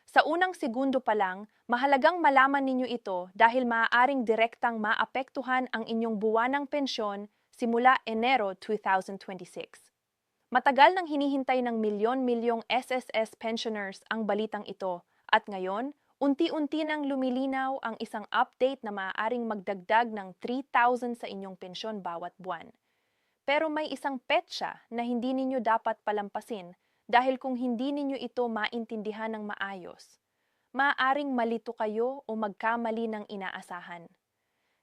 Sa unang segundo pa lang, mahalagang malaman ninyo ito dahil maaaring direktang maapektuhan ang inyong buwanang pensyon simula Enero 2026. Matagal nang hinihintay ng milyon-milyong SSS pensioners ang balitang ito at ngayon, unti-unti nang lumilinaw ang isang update na maaaring magdagdag ng 3,000 sa inyong pensyon bawat buwan. Pero may isang petsa na hindi ninyo dapat palampasin dahil kung hindi ninyo ito maintindihan ng maayos, maaaring malito kayo o magkamali ng inaasahan.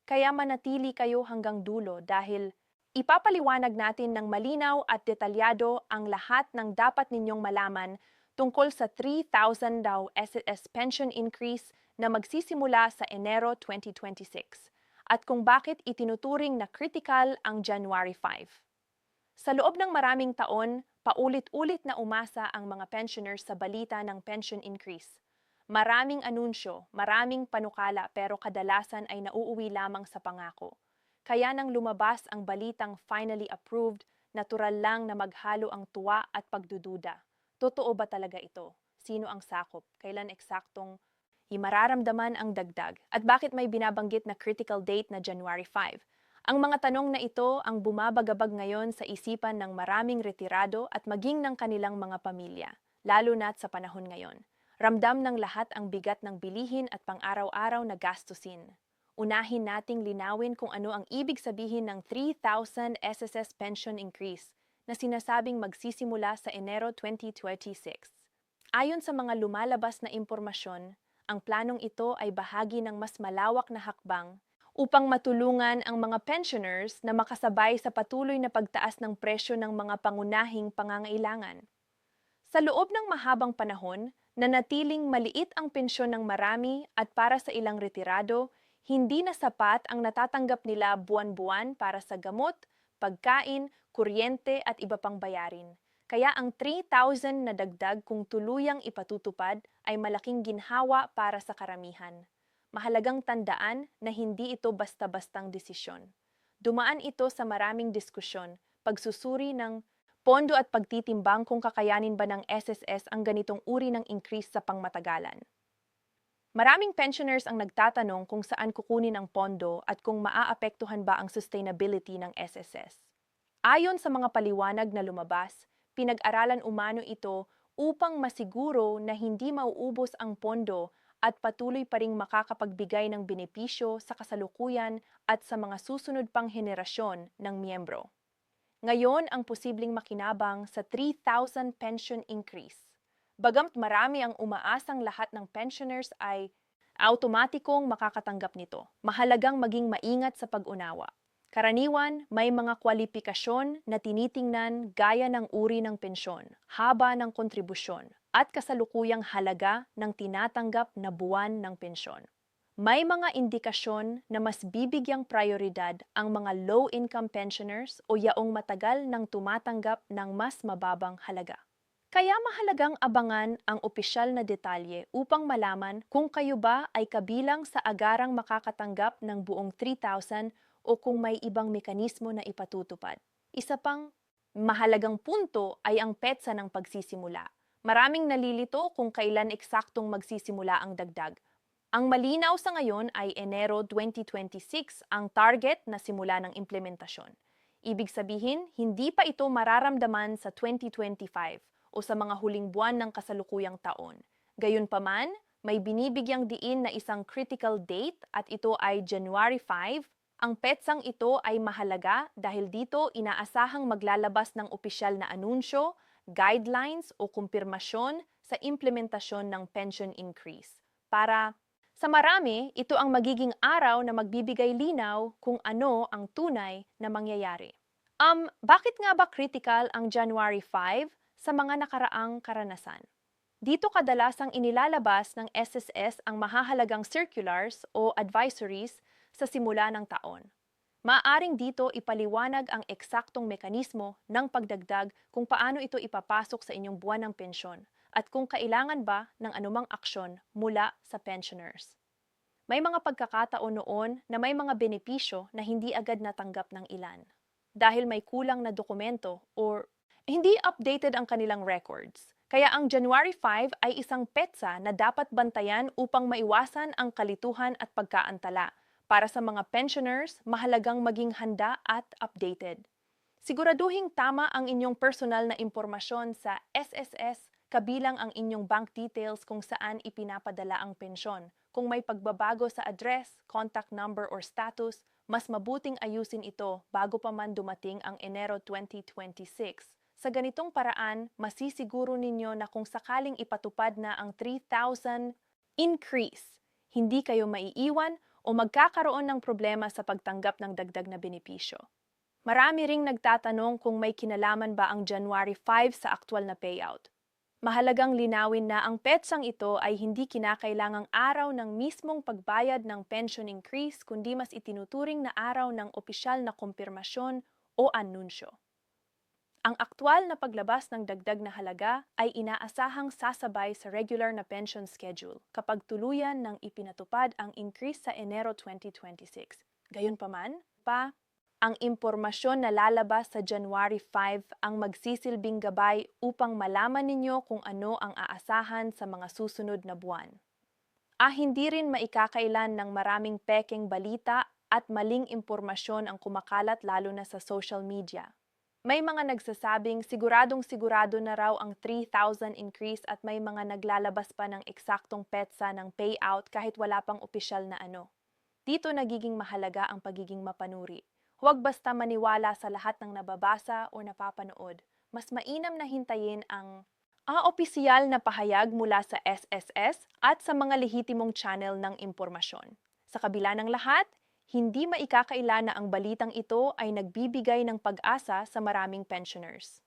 Kaya manatili kayo hanggang dulo dahil ipapaliwanag natin ng malinaw at detalyado ang lahat ng dapat ninyong malaman tungkol sa 3,000 daw SSS pension increase na magsisimula sa Enero 2026 at kung bakit itinuturing na critical ang January 5. Sa loob ng maraming taon, paulit-ulit na umasa ang mga pensioners sa balita ng pension increase. Maraming anunsyo, maraming panukala pero kadalasan ay nauuwi lamang sa pangako. Kaya nang lumabas ang balitang finally approved, natural lang na maghalo ang tuwa at pagdududa. Totoo ba talaga ito? Sino ang sakop? Kailan eksaktong mararamdaman ang dagdag? At bakit may binabanggit na critical date na January 5? Ang mga tanong na ito ang bumabagabag ngayon sa isipan ng maraming retirado at maging ng kanilang mga pamilya, lalo na't sa panahon ngayon. Ramdam ng lahat ang bigat ng bilihin at pang-araw-araw na gastusin. Unahin nating linawin kung ano ang ibig sabihin ng 3,000 SSS pension increase na sinasabing magsisimula sa Enero 2026. Ayon sa mga lumalabas na impormasyon, ang planong ito ay bahagi ng mas malawak na hakbang upang matulungan ang mga pensioners na makasabay sa patuloy na pagtaas ng presyo ng mga pangunahing pangangailangan. Sa loob ng mahabang panahon, nanatiling maliit ang pensyon ng marami at para sa ilang retirado, hindi na sapat ang natatanggap nila buwan-buwan para sa gamot, pagkain, kuryente at iba pang bayarin. Kaya ang 3,000 na dagdag kung tuluyang ipatutupad ay malaking ginhawa para sa karamihan. Mahalagang tandaan na hindi ito basta-bastang desisyon. Dumaan ito sa maraming diskusyon, pagsusuri ng pondo at pagtitimbang kung kakayanin ba ng SSS ang ganitong uri ng increase sa pangmatagalan. Maraming pensioners ang nagtatanong kung saan kukunin ang pondo at kung maaapektuhan ba ang sustainability ng SSS. Ayon sa mga paliwanag na lumabas, pinag-aralan umano ito upang masiguro na hindi mauubos ang pondo at patuloy pa ring makakapagbigay ng benepisyo sa kasalukuyan at sa mga susunod pang henerasyon ng miyembro. Ngayon ang posibleng makinabang sa 3,000 pension increase. Bagamat marami ang umaasang lahat ng pensioners ay automatikong makakatanggap nito, mahalagang maging maingat sa pag-unawa. Karaniwan, may mga kwalipikasyon na tinitingnan gaya ng uri ng pensyon, haba ng kontribusyon, at kasalukuyang halaga ng tinatanggap na buwan ng pensyon. May mga indikasyon na mas bibigyang prioridad ang mga low-income pensioners o yaong matagal nang tumatanggap ng mas mababang halaga. Kaya mahalagang abangan ang opisyal na detalye upang malaman kung kayo ba ay kabilang sa agarang makakatanggap ng buong 3,000 o kung may ibang mekanismo na ipatutupad. Isa pang mahalagang punto ay ang petsa ng pagsisimula. Maraming nalilito kung kailan eksaktong magsisimula ang dagdag. Ang malinaw sa ngayon ay Enero 2026 ang target na simula ng implementasyon. Ibig sabihin, hindi pa ito mararamdaman sa 2025 o sa mga huling buwan ng kasalukuyang taon. Gayunpaman, may binibigyang diin na isang critical date at ito ay January 5. Ang petsang ito ay mahalaga dahil dito inaasahang maglalabas ng opisyal na anunsyo, guidelines o kumpirmasyon sa implementasyon ng pension increase. Para sa marami, ito ang magiging araw na magbibigay linaw kung ano ang tunay na mangyayari. Bakit nga ba critical ang January 5 sa mga nakaraang karanasan? Dito kadalasang inilalabas ng SSS ang mahahalagang circulars o advisories sa simula ng taon. Maaring dito ipaliwanag ang eksaktong mekanismo ng pagdagdag kung paano ito ipapasok sa inyong buwan ng pensyon at kung kailangan ba ng anumang aksyon mula sa pensioners. May mga pagkakataon noon na may mga benepisyo na hindi agad natanggap ng ilan dahil may kulang na dokumento or hindi updated ang kanilang records. Kaya ang January 5 ay isang petsa na dapat bantayan upang maiwasan ang kalituhan at pagkaantala. Para sa mga pensioners, mahalagang maging handa at updated. Siguraduhing tama ang inyong personal na impormasyon sa SSS kabilang ang inyong bank details kung saan ipinapadala ang pensyon. Kung may pagbabago sa address, contact number or status, mas mabuting ayusin ito bago pa man dumating ang Enero 2026. Sa ganitong paraan, masisiguro ninyo na kung sakaling ipatupad na ang 3,000 increase, hindi kayo maiiwan o magkakaroon ng problema sa pagtanggap ng dagdag na benepisyo. Marami ring nagtatanong kung may kinalaman ba ang January 5 sa aktwal na payout. Mahalagang linawin na ang petsang ito ay hindi kinakailangang araw ng mismong pagbayad ng pension increase kundi mas itinuturing na araw ng opisyal na kumpirmasyon o anunsyo. Ang aktwal na paglabas ng dagdag na halaga ay inaasahang sasabay sa regular na pension schedule kapag tuluyan ng ipinatupad ang increase sa Enero 2026. Gayunpaman, ang impormasyon na lalabas sa January 5 ang magsisilbing gabay upang malaman ninyo kung ano ang aasahan sa mga susunod na buwan. Hindi rin maikakailan ng maraming pekeng balita at maling impormasyon ang kumakalat lalo na sa social media. May mga nagsasabing siguradong-sigurado na raw ang 3,000 increase at may mga naglalabas pa ng eksaktong petsa ng payout kahit wala pang opisyal na ano. Dito nagiging mahalaga ang pagiging mapanuri. Huwag basta maniwala sa lahat ng nababasa o napapanood. Mas mainam na hintayin ang opisyal na pahayag mula sa SSS at sa mga lehitimong channel ng impormasyon. Sa kabila ng lahat, hindi maikakaila na ang balitang ito ay nagbibigay ng pag-asa sa maraming pensioners.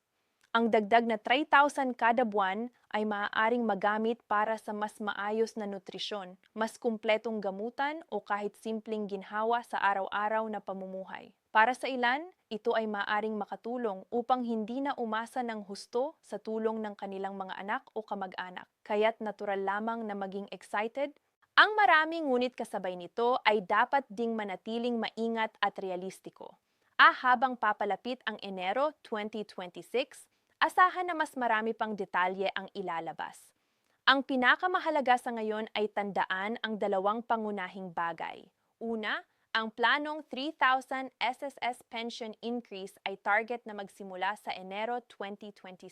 Ang dagdag na 3,000 kada buwan ay maaaring magamit para sa mas maayos na nutrisyon, mas kumpletong gamutan o kahit simpleng ginhawa sa araw-araw na pamumuhay. Para sa ilan, ito ay maaaring makatulong upang hindi na umasa ng husto sa tulong ng kanilang mga anak o kamag-anak. Kaya't natural lamang na maging excited. Ang marami ngunit kasabay nito ay dapat ding manatiling maingat at realistiko. Habang papalapit ang Enero 2026, asahan na mas marami pang detalye ang ilalabas. Ang pinakamahalaga sa ngayon ay tandaan ang dalawang pangunahing bagay. Una, ang planong 3,000 SSS pension increase ay target na magsimula sa Enero 2026.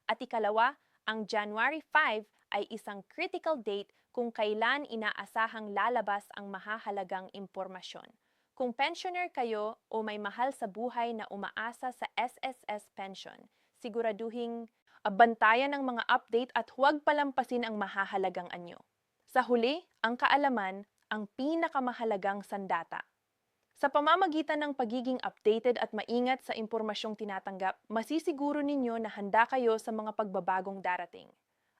At ikalawa, ang January 5 ay isang critical date kung kailan inaasahang lalabas ang mahahalagang impormasyon. Kung pensioner kayo o may mahal sa buhay na umaasa sa SSS pension, siguraduhing bantayan ang mga update at huwag palampasin ang mahahalagang anyo. Sa huli, ang kaalaman ang pinakamahalagang sandata. Sa pamamagitan ng pagiging updated at maingat sa impormasyong tinatanggap, masisiguro ninyo na handa kayo sa mga pagbabagong darating.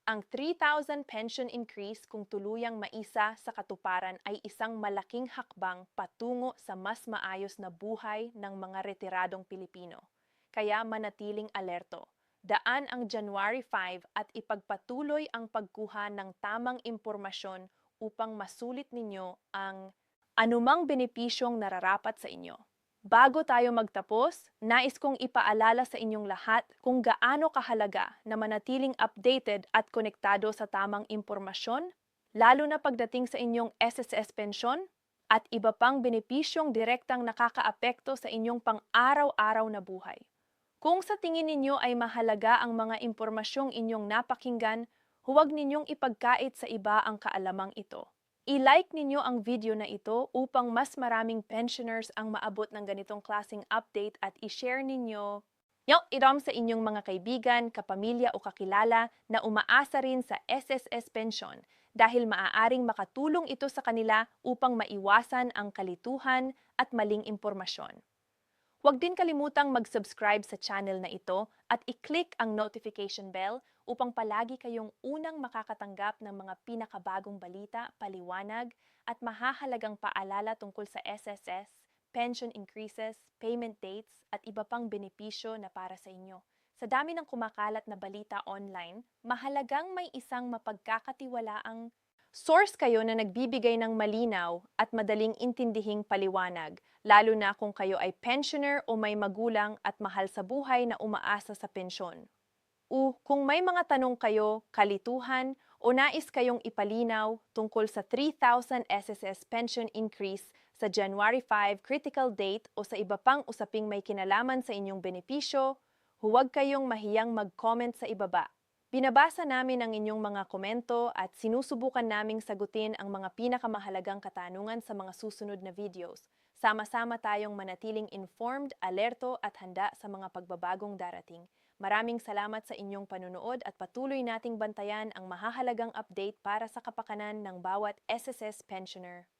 Ang 3,000 pension increase kung tuluyang maisa sa katuparan ay isang malaking hakbang patungo sa mas maayos na buhay ng mga retiradong Pilipino. Kaya manatiling alerto. Daan ang January 5 at ipagpatuloy ang pagkuha ng tamang impormasyon upang masulit ninyo ang anumang benepisyong nararapat sa inyo. Bago tayo magtapos, nais kong ipaalala sa inyong lahat kung gaano kahalaga na manatiling updated at konektado sa tamang impormasyon, lalo na pagdating sa inyong SSS pensyon at iba pang benepisyong direktang nakakaapekto sa inyong pang-araw-araw na buhay. Kung sa tingin ninyo ay mahalaga ang mga impormasyong inyong napakinggan, huwag ninyong ipagkait sa iba ang kaalamang ito. I-like ninyo ang video na ito upang mas maraming pensioners ang maabot ng ganitong klaseng update at i-share ninyo idom sa inyong mga kaibigan, kapamilya o kakilala na umaasa rin sa SSS Pension dahil maaaring makatulong ito sa kanila upang maiwasan ang kalituhan at maling impormasyon. Huwag din kalimutang mag-subscribe sa channel na ito at i-click ang notification bell upang palagi kayong unang makakatanggap ng mga pinakabagong balita, paliwanag at mahahalagang paalala tungkol sa SSS, pension increases, payment dates at iba pang benepisyo na para sa inyo. Sa dami ng kumakalat na balita online, mahalagang may isang mapagkakatiwalaang source kayo na nagbibigay ng malinaw at madaling intindihing paliwanag, lalo na kung kayo ay pensioner o may magulang at mahal sa buhay na umaasa sa pensyon. Kung may mga tanong kayo, kalituhan, o nais kayong ipalinaw tungkol sa 3,000 SSS pension increase sa January 5 critical date o sa iba pang usaping may kinalaman sa inyong benepisyo, huwag kayong mahiyang mag-comment sa ibaba. Binabasa namin ang inyong mga komento at sinusubukan naming sagutin ang mga pinakamahalagang katanungan sa mga susunod na videos. Sama-sama tayong manatiling informed, alerto at handa sa mga pagbabagong darating. Maraming salamat sa inyong panunood at patuloy nating bantayan ang mahahalagang update para sa kapakanan ng bawat SSS pensioner.